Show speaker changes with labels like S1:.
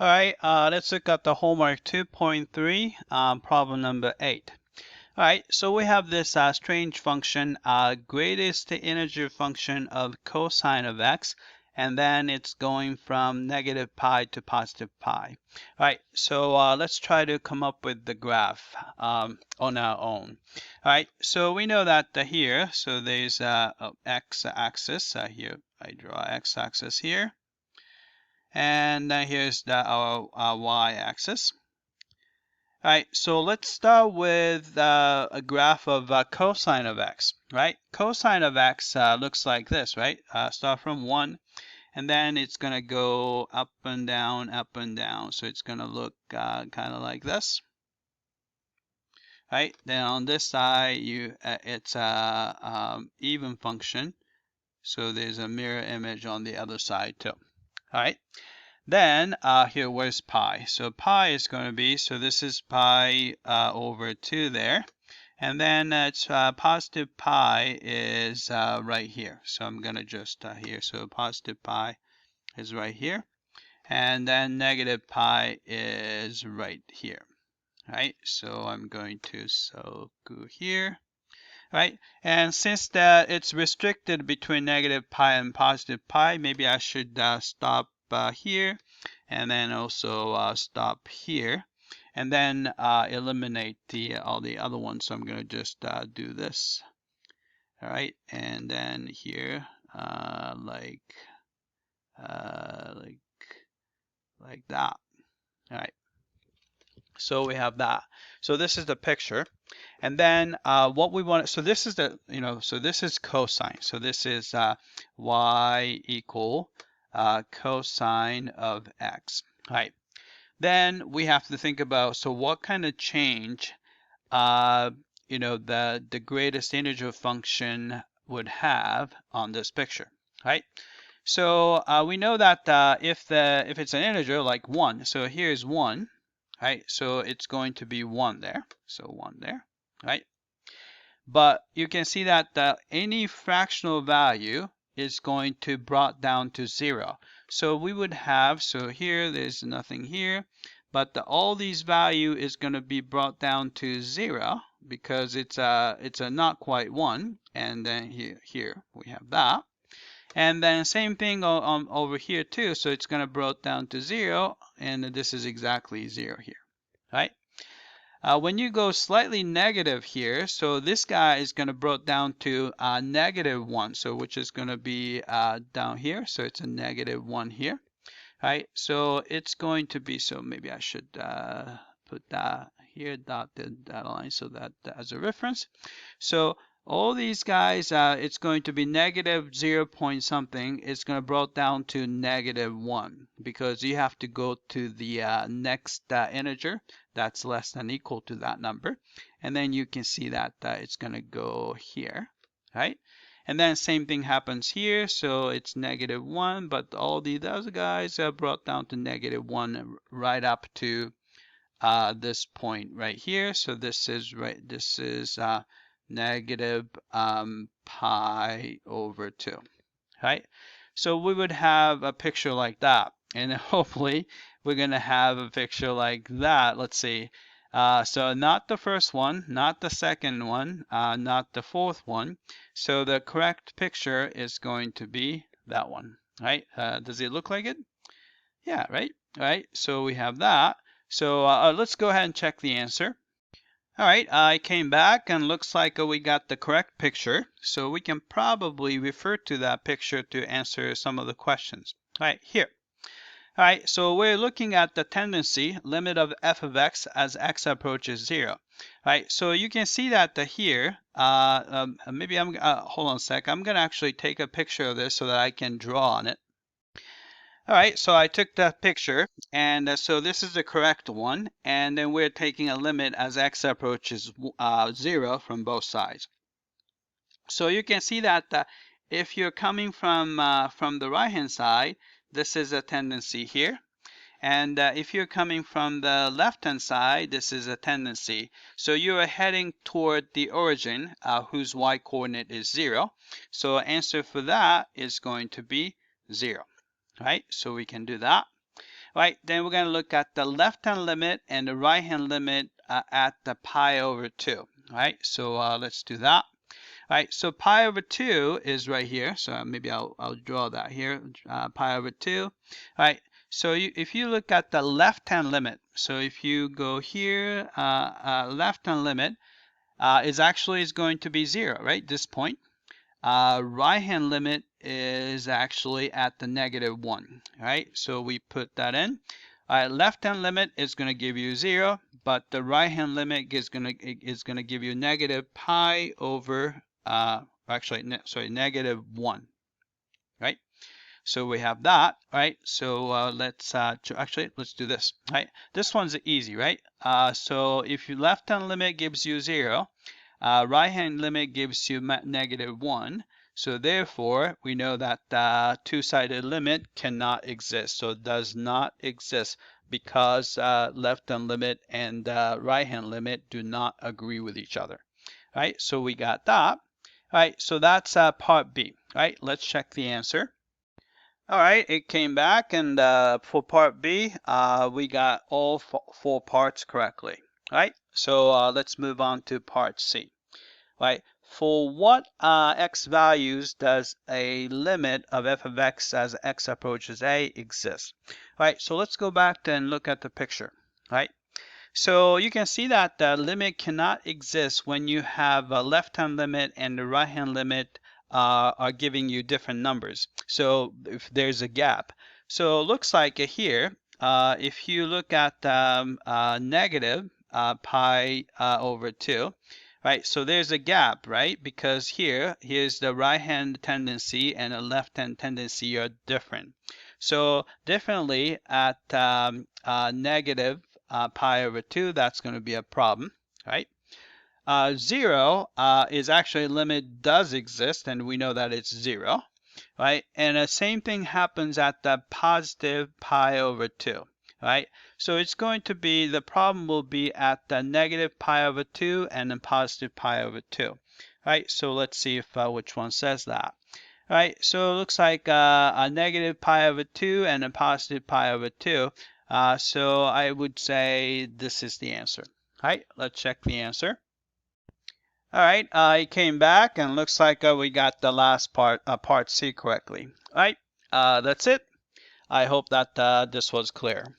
S1: All right, let's look at the homework 2.3, problem number 8. All right, so we have this strange function, greatest integer function of cosine of x, and then it's going from negative pi to positive pi. All right, so let's try to come up with the graph on our own. All right, so we know that here, so there's x-axis here. I draw x-axis here. And then here's our y-axis. All right, so let's start with a graph of cosine of x, right? Cosine of x looks like this, right? Start from 1, and then it's going to go up and down, up and down. So it's going to look kind of like this, right? Then on this side, it's a even function. So there's a mirror image on the other side too, all right? Then here, where's pi? So pi is going to be, so this is pi over 2 there. And then it's positive pi is right here. So I'm going to just here. So positive pi is right here. And then negative pi is right here. Right? So I'm going to go here. Right? And since that it's restricted between negative pi and positive pi, maybe I should stop here, and then also stop here, and then eliminate all the other ones. So I'm going to just do this. All right, and then here, like that. All right. So we have that. So this is the picture. And then what we want, so this is the, so this is cosine. So this is y equal cosine of x. All right. Then we have to think about, so what kind of change, the greatest integer function would have on this picture, right? So we know that if it's an integer like 1, so here's 1, right? So it's going to be 1 there. So 1 there, right? But you can see that any fractional value is going to brought down to 0. So we would have, so here there's nothing here, but all these value is going to be brought down to 0 because it's a not quite 1. And then here we have that. And then same thing over here too. So it's going to brought down to 0, and this is exactly 0 here, right? When you go slightly negative here, so this guy is going to brought down to negative 1, so which is going to be down here. So it's a negative 1 here, right? So it's going to be, so maybe I should put that here, dotted that line, so that as a reference. So all these guys, it's going to be negative 0 point something. It's going to brought down to negative 1 because you have to go to the next integer that's less than equal to that number. And then you can see that it's going to go here, right? And then same thing happens here. So it's negative 1, but all the other guys are brought down to negative 1 right up to this point right here. So this is negative pi over 2, right? So we would have a picture like that, and hopefully we're going to have a picture like that. Let's see. So not the first one, not the second one, not the fourth one. So the correct picture is going to be that one, right? Does it look like it? Yeah, right? Right. So we have that. So let's go ahead and check the answer. All right, I came back and looks like we got the correct picture. So we can probably refer to that picture to answer some of the questions. All right, here. All right, so we're looking at the tendency limit of f of x as x approaches 0. All right, so you can see that here, maybe hold on a sec. I'm going to actually take a picture of this so that I can draw on it. All right, so I took that picture, and so this is the correct one, and then we're taking a limit as x approaches 0 from both sides. So you can see that if you're coming from the right-hand side, this is a tendency here. And if you're coming from the left-hand side, this is a tendency. So you are heading toward the origin whose y-coordinate is 0. So answer for that is going to be 0. Right, so we can do that. Right, then we're going to look at the left-hand limit and the right-hand limit at the pi over 2. Right, so let's do that. All right, so pi over 2 is right here. So maybe I'll draw that here, pi over 2. All right, so if you look at the left-hand limit, so if you go here, left-hand limit is going to be 0, right, this point. Right-hand limit is actually at the -1, right? So we put that in. Left-hand limit is going to give you 0, but the right-hand limit is going to give you negative pi over, -1, right? So we have that, right? So let's do this, right? This one's easy, right? So if your left-hand limit gives you 0, right-hand limit gives you -1. So therefore, we know that two-sided limit cannot exist. So it does not exist because left-hand limit and right-hand limit do not agree with each other, right? So we got that, right? So that's part B, right? Let's check the answer. All right, it came back, and for part B, we got all four parts correctly. Right, so let's move on to part C. Right, for what x values does a limit of f of x as x approaches a exist? Right, so let's go back and look at the picture. Right, so you can see that the limit cannot exist when you have a left-hand limit and the right-hand limit are giving you different numbers. So if there's a gap. So it looks like here, if you look at negative pi over 2, right? So there's a gap, right? Because here's the right-hand tendency and the left-hand tendency are different. So definitely at negative pi over 2, that's going to be a problem, right? 0 is actually a limit does exist, and we know that it's 0, right? And the same thing happens at the positive pi over 2, right? So it's going to be, the problem will be at the negative pi over 2 and then positive pi over 2, right? So let's see if which one says that. Right, so it looks like a negative pi over 2 and a positive pi over 2. So I would say this is the answer. All right, let's check the answer. All right, it came back and looks like we got the last part, part C correctly. All right, that's it. I hope that this was clear.